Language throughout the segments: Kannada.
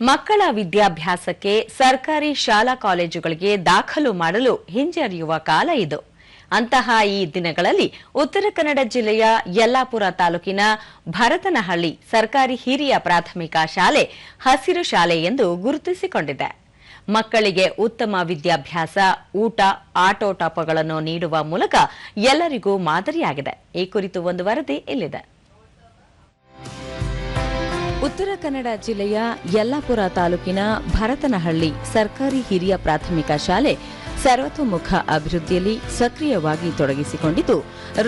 ಮಕ್ಕಳ ವಿದ್ಯಾಭ್ಯಾಸಕ್ಕೆ ಸರ್ಕಾರಿ ಶಾಲಾ ಕಾಲೇಜುಗಳಿಗೆ ದಾಖಲು ಮಾಡಲು ಹಿಂಜರಿಯುವ ಕಾಲ ಇದು. ಅಂತಹ ಈ ದಿನಗಳಲ್ಲಿ ಉತ್ತರ ಕನ್ನಡ ಜಿಲ್ಲೆಯ ಯಲ್ಲಾಪುರ ತಾಲೂಕಿನ ಭರತನಹಳ್ಳಿ ಸರ್ಕಾರಿ ಹಿರಿಯ ಪ್ರಾಥಮಿಕ ಶಾಲೆ ಹಸಿರು ಶಾಲೆ ಎಂದು ಗುರುತಿಸಿಕೊಂಡಿದೆ. ಮಕ್ಕಳಿಗೆ ಉತ್ತಮ ವಿದ್ಯಾಭ್ಯಾಸ, ಊಟ, ಆಟೋಟೋಪಗಳನ್ನು ನೀಡುವ ಮೂಲಕ ಎಲ್ಲರಿಗೂ ಮಾದರಿಯಾಗಿದೆ. ಈ ಕುರಿತು ಒಂದು ವರದಿ ಇಲ್ಲಿದೆ. ಉತ್ತರ ಕನ್ನಡ ಜಿಲ್ಲೆಯ ಯಲ್ಲಾಪುರ ತಾಲೂಕಿನ ಭರತನಹಳ್ಳಿ ಸರ್ಕಾರಿ ಹಿರಿಯ ಪ್ರಾಥಮಿಕ ಶಾಲೆ ಸರ್ವತೋಮುಖ ಅಭಿವೃದ್ಧಿಯಲ್ಲಿ ಸಕ್ರಿಯವಾಗಿ ತೊಡಗಿಸಿಕೊಂಡಿದ್ದು,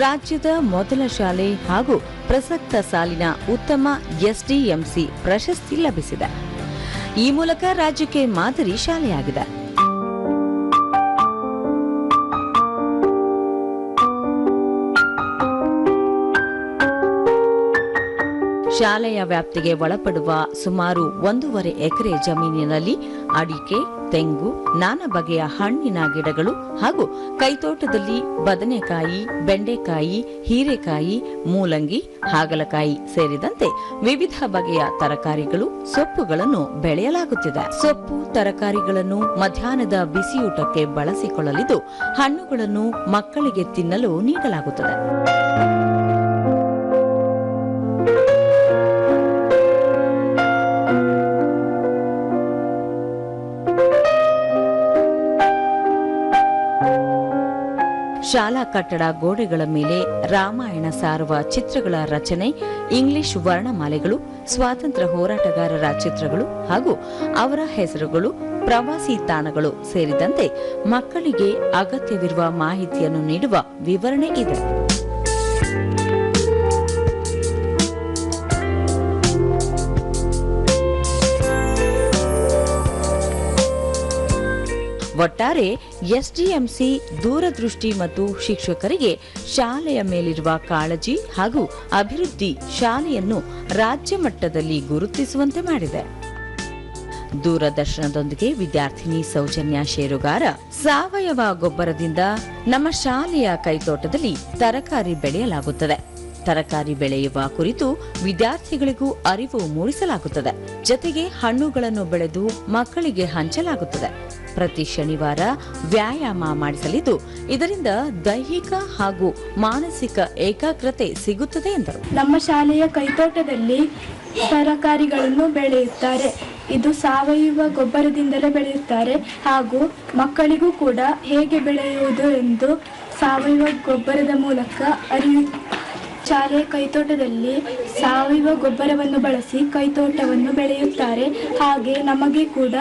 ರಾಜ್ಯದ ಮೊದಲ ಶಾಲೆ ಹಾಗೂ ಪ್ರಸಕ್ತ ಸಾಲಿನ ಉತ್ತಮ ಎಸ್ಡಿಎಂಸಿ ಪ್ರಶಸ್ತಿ ಲಭಿಸಿದೆ. ಈ ಮೂಲಕ ರಾಜ್ಯಕ್ಕೆ ಮಾದರಿ ಶಾಲೆಯಾಗಿದೆ. ಶಾಲೆಯ ವ್ಯಾಪ್ತಿಗೆ ಒಳಪಡುವ ಸುಮಾರು 1.5 ಎಕರೆ ಜಮೀನಿನಲ್ಲಿ ಅಡಿಕೆ, ತೆಂಗು, ನಾನಾ ಬಗೆಯ ಹಣ್ಣಿನ ಗಿಡಗಳು ಹಾಗೂ ಕೈತೋಟದಲ್ಲಿ ಬದನೆಕಾಯಿ, ಬೆಂಡೆಕಾಯಿ, ಹೀರೆಕಾಯಿ, ಮೂಲಂಗಿ, ಹಾಗಲಕಾಯಿ ಸೇರಿದಂತೆ ವಿವಿಧ ಬಗೆಯ ತರಕಾರಿಗಳು, ಸೊಪ್ಪುಗಳನ್ನು ಬೆಳೆಯಲಾಗುತ್ತಿದೆ. ಸೊಪ್ಪು, ತರಕಾರಿಗಳನ್ನು ಮಧ್ಯಾಹ್ನದ ಬಿಸಿಯೂಟಕ್ಕೆ ಬಳಸಿಕೊಳ್ಳಲಿದ್ದು, ಹಣ್ಣುಗಳನ್ನು ಮಕ್ಕಳಿಗೆ ತಿನ್ನಲು ನೀಡಲಾಗುತ್ತದೆ. ಶಾಲಾ ಕಟ್ಟಡ ಗೋಡೆಗಳ ಮೇಲೆ ರಾಮಾಯಣ ಸಾರುವ ಚಿತ್ರಗಳ ರಚನೆ, ಇಂಗ್ಲಿಷ್ ವರ್ಣಮಾಲೆಗಳು, ಸ್ವಾತಂತ್ರ್ಯ ಹೋರಾಟಗಾರರ ಚಿತ್ರಗಳು ಹಾಗೂ ಅವರ ಹೆಸರುಗಳು, ಪ್ರವಾಸಿ ತಾಣಗಳು ಸೇರಿದಂತೆ ಮಕ್ಕಳಿಗೆ ಅಗತ್ಯವಿರುವ ಮಾಹಿತಿಯನ್ನು ನೀಡುವ ವಿವರಣೆ ಇದೆ. ಒಟ್ಟಾರೆ ಎಸ್ಡಿಎಂಸಿ ದೂರದೃಷ್ಟಿ ಮತ್ತು ಶಿಕ್ಷಕರಿಗೆ ಶಾಲೆಯ ಮೇಲಿರುವ ಕಾಳಜಿ ಹಾಗೂ ಅಭಿವೃದ್ಧಿ ಶಾಲೆಯನ್ನು ರಾಜ್ಯ ಮಟ್ಟದಲ್ಲಿ ಗುರುತಿಸುವಂತೆ ಮಾಡಿದೆ. ದೂರದರ್ಶನದೊಂದಿಗೆ ವಿದ್ಯಾರ್ಥಿನಿ ಸೌಜನ್ಯ ಶೇರುಗಾರ, ಸಾವಯವ ಗೊಬ್ಬರದಿಂದ ನಮ್ಮ ಶಾಲೆಯ ಕೈತೋಟದಲ್ಲಿ ತರಕಾರಿ ಬೆಳೆಯಲಾಗುತ್ತದೆ. ತರಕಾರಿ ಬೆಳೆಯುವ ಕುರಿತು ವಿದ್ಯಾರ್ಥಿಗಳಿಗೂ ಅರಿವು ಮೂಡಿಸಲಾಗುತ್ತದೆ. ಜೊತೆಗೆ ಹಣ್ಣುಗಳನ್ನು ಬೆಳೆದು ಮಕ್ಕಳಿಗೆ ಹಂಚಲಾಗುತ್ತದೆ. ಪ್ರತಿ ಶನಿವಾರ ವ್ಯಾಯಾಮ ಮಾಡಿಸಲಿದ್ದು, ಇದರಿಂದ ದೈಹಿಕ ಹಾಗೂ ಮಾನಸಿಕ ಏಕಾಗ್ರತೆ ಸಿಗುತ್ತದೆ ಎಂದರು. ನಮ್ಮ ಶಾಲೆಯ ಕೈತೋಟದಲ್ಲಿ ತರಕಾರಿಗಳನ್ನು ಬೆಳೆಯುತ್ತಾರೆ. ಇದು ಸಾವಯವ ಗೊಬ್ಬರದಿಂದಲೇ ಬೆಳೆಯುತ್ತಾರೆ ಹಾಗೂ ಮಕ್ಕಳಿಗೂ ಕೂಡ ಹೇಗೆ ಬೆಳೆಯುವುದು ಎಂದು ಸಾವಯವ ಗೊಬ್ಬರದ ಮೂಲಕ ಶಾಲೆಯ ಕೈತೋಟದಲ್ಲಿ ಸಾವಯವ ಗೊಬ್ಬರವನ್ನು ಬಳಸಿ ಕೈತೋಟವನ್ನು ಬೆಳೆಯುತ್ತಾರೆ. ಹಾಗೆ ನಮಗೆ ಕೂಡ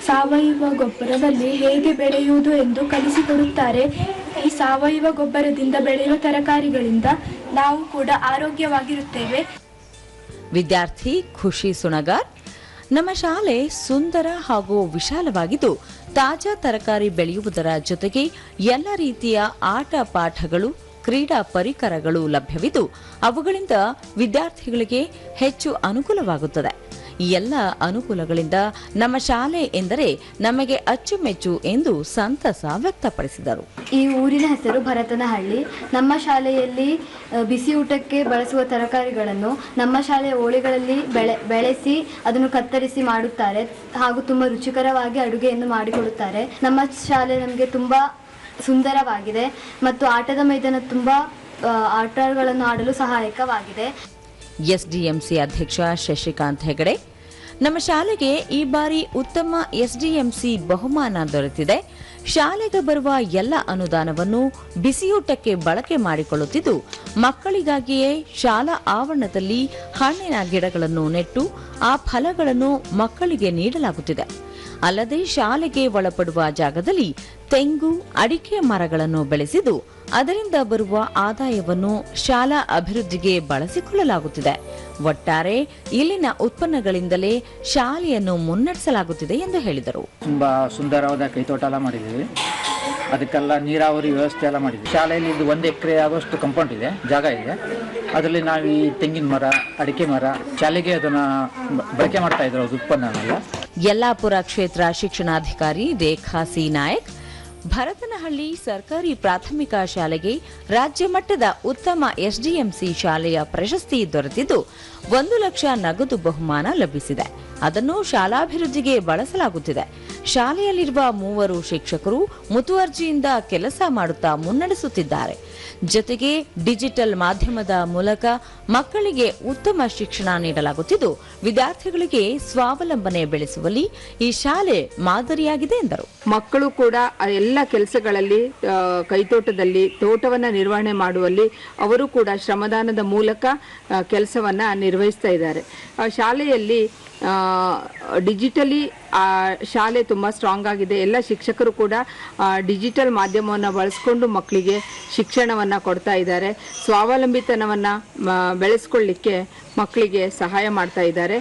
ಸಾವಯವ ಗೊಬ್ಬರದಲ್ಲಿ ಹೇಗೆ ಬೆಳೆಯುವುದು ಎಂದು ಕಲಿಸಿಕೊಡುತ್ತಾರೆ. ಈ ಸಾವಯವ ಗೊಬ್ಬರದಿಂದ ಬೆಳೆಯುವ ತರಕಾರಿಗಳಿಂದ ನಾವು ಕೂಡ ಆರೋಗ್ಯವಾಗಿರುತ್ತೇವೆ. ವಿದ್ಯಾರ್ಥಿ ಖುಷಿ ಸುಣಗಾರ್, ನಮ್ಮ ಶಾಲೆ ಸುಂದರ ಹಾಗೂ ವಿಶಾಲವಾಗಿದ್ದು, ತಾಜಾ ತರಕಾರಿ ಬೆಳೆಯುವುದರ ಜೊತೆಗೆ ಎಲ್ಲ ರೀತಿಯ ಆಟ ಪಾಠಗಳು, ಕ್ರೀಡಾ ಪರಿಕರಗಳು ಲಭ್ಯವಿದ್ದು, ಅವುಗಳಿಂದ ವಿದ್ಯಾರ್ಥಿಗಳಿಗೆ ಹೆಚ್ಚು ಅನುಕೂಲವಾಗುತ್ತದೆ. ಈ ಎಲ್ಲ ಅನುಕೂಲಗಳಿಂದ ನಮ್ಮ ಶಾಲೆ ಎಂದರೆ ನಮಗೆ ಅಚ್ಚುಮೆಚ್ಚು ಎಂದು ಸಂತಸ ವ್ಯಕ್ತಪಡಿಸಿದರು. ಈ ಊರಿನ ಹೆಸರು ಭರತನಹಳ್ಳಿ. ನಮ್ಮ ಶಾಲೆಯಲ್ಲಿ ಬಿಸಿ ಊಟಕ್ಕೆ ಬಳಸುವ ತರಕಾರಿಗಳನ್ನು ನಮ್ಮ ಶಾಲೆಯ ಓಳಿಗಳಲ್ಲಿ ಬೆಳೆಸಿ ಅದನ್ನು ಕತ್ತರಿಸಿ ಮಾಡುತ್ತಾರೆ ಹಾಗೂ ತುಂಬ ರುಚಿಕರವಾಗಿ ಅಡುಗೆಯನ್ನು ಮಾಡಿಕೊಡುತ್ತಾರೆ. ನಮ್ಮ ಶಾಲೆ ನಮಗೆ ತುಂಬ ಸುಂದರವಾಗಿದೆ ಮತ್ತು ಆಟದ ಮೈದಾನ ತುಂಬ ಆಟಗಳನ್ನು ಆಡಲು ಸಹಾಯಕವಾಗಿದೆ. ಎಸ್ಡಿಎಂಸಿ ಅಧ್ಯಕ್ಷ ಶಶಿಕಾಂತ್ ಹೆಗಡೆ, ನಮ್ಮ ಶಾಲೆಗೆ ಈ ಬಾರಿ ಉತ್ತಮ ಎಸ್ಡಿಎಂಸಿ ಬಹುಮಾನ ದೊರೆತಿದೆ. ಶಾಲೆಗೆ ಬರುವ ಎಲ್ಲ ಅನುದಾನವನ್ನು ಬಿಸಿಯೂಟಕ್ಕೆ ಬಳಕೆ ಮಾಡಿಕೊಳ್ಳುತ್ತಿದ್ದು, ಮಕ್ಕಳಿಗಾಗಿಯೇ ಶಾಲಾ ಆವರಣದಲ್ಲಿ ಹಣ್ಣಿನ ಗಿಡಗಳನ್ನು ನೆಟ್ಟು ಆ ಫಲಗಳನ್ನು ಮಕ್ಕಳಿಗೆ ನೀಡಲಾಗುತ್ತಿದೆ. ಅಲ್ಲದೆ ಶಾಲೆಗೆ ಒಳಪಡುವ ಜಾಗದಲ್ಲಿ ತೆಂಗು, ಅಡಿಕೆ ಮರಗಳನ್ನು ಬೆಳೆಸಿದ್ದು, ಅದರಿಂದ ಬರುವ ಆದಾಯವನ್ನು ಶಾಲಾ ಅಭಿವೃದ್ಧಿಗೆ ಬಳಸಿಕೊಳ್ಳಲಾಗುತ್ತಿದೆ. ಒಟ್ಟಾರೆ ಇಲ್ಲಿನ ಉತ್ಪನ್ನಗಳಿಂದಲೇ ಶಾಲೆಯನ್ನು ಮುನ್ನಡೆಸಲಾಗುತ್ತಿದೆ ಎಂದು ಹೇಳಿದರು. ತುಂಬಾ ಸುಂದರವಾದ ಕೈತೋಟ ಎಲ್ಲ ಮಾಡಿದ್ದೀವಿ. ಅದಕ್ಕೆಲ್ಲ ನೀರಾವರಿ ವ್ಯವಸ್ಥೆ ಎಲ್ಲ ಮಾಡಿದ್ವಿ. ಶಾಲೆಯಲ್ಲಿ ಇದು 1 ಎಕರೆ ಆಗುವಷ್ಟು ಕಾಂಪೌಂಡ್ ಇದೆ, ಜಾಗ ಇದೆ. ಅದರಲ್ಲಿ ನಾವು ಈ ತೆಂಗಿನ ಮರ, ಅಡಿಕೆ ಮರ, ಶಾಲೆಗೆ ಅದನ್ನ ಬಳಕೆ ಮಾಡ್ತಾ ಇದ್ರು ಉತ್ಪನ್ನನೆಲ್ಲ. ಯಲ್ಲಾಪುರ ಕ್ಷೇತ್ರ ಶಿಕ್ಷಣಾಧಿಕಾರಿ ರೇಖಾ ಸಿ ನಾಯಕ್, ಭರತನಹಳ್ಳಿ ಸರ್ಕಾರಿ ಪ್ರಾಥಮಿಕ ಶಾಲೆಗೆ ರಾಜ್ಯ ಮಟ್ಟದ ಉತ್ತಮ ಎಸ್ಡಿಎಂಸಿ ಶಾಲೆಯ ಪ್ರಶಸ್ತಿ ದೊರೆತಿದ್ದು 1 ಲಕ್ಷ ನಗದು ಬಹುಮಾನ ಲಭಿಸಿದೆ. ಅದನ್ನು ಶಾಲಾಭಿವೃದ್ಧಿಗೆ ಬಳಸಲಾಗುತ್ತಿದೆ. ಶಾಲೆಯಲ್ಲಿರುವ 3 ಶಿಕ್ಷಕರು ಮುತುವರ್ಜಿಯಿಂದ ಕೆಲಸ ಮಾಡುತ್ತಾ ಮುನ್ನಡೆಸುತ್ತಿದ್ದಾರೆ. ಜೊತೆಗೆ ಡಿಜಿಟಲ್ ಮಾಧ್ಯಮದ ಮೂಲಕ ಮಕ್ಕಳಿಗೆ ಉತ್ತಮ ಶಿಕ್ಷಣ ನೀಡಲಾಗುತ್ತಿದ್ದು, ವಿದ್ಯಾರ್ಥಿಗಳಿಗೆ ಸ್ವಾವಲಂಬನೆ ಬೆಳೆಸುವಲ್ಲಿ ಈ ಶಾಲೆ ಮಾದರಿಯಾಗಿದೆ ಎಂದರು. ಮಕ್ಕಳು ಕೂಡ ಎಲ್ಲ ಕೆಲಸಗಳಲ್ಲಿ ಕೈತೋಟದಲ್ಲಿ ತೋಟವನ್ನ ನಿರ್ವಹಣೆ ಮಾಡುವಲ್ಲಿ ಅವರು ಕೂಡ ಶ್ರಮದಾನದ ಮೂಲಕ ಕೆಲಸವನ್ನ ನಿರ್ವಹಿಸ್ತಾ ಇದ್ದಾರೆ. ಶಾಲೆಯಲ್ಲಿ ಡಿಜಿಟಲಿ ಶಾಲೆ ತುಂಬ ಸ್ಟ್ರಾಂಗ್ ಆಗಿದೆ. ಎಲ್ಲ ಶಿಕ್ಷಕರು ಕೂಡ ಡಿಜಿಟಲ್ ಮಾಧ್ಯಮವನ್ನು ಬಳಸ್ಕೊಂಡು ಮಕ್ಕಳಿಗೆ ಶಿಕ್ಷಣವನ್ನು ಕೊಡ್ತಾ ಇದ್ದಾರೆ. ಸ್ವಾವಲಂಬಿತನವನ್ನು ಬೆಳೆಸ್ಕೊಳ್ಳಿಕ್ಕೆ ಮಕ್ಕಳಿಗೆ ಸಹಾಯ ಮಾಡ್ತಾ ಇದ್ದಾರೆ.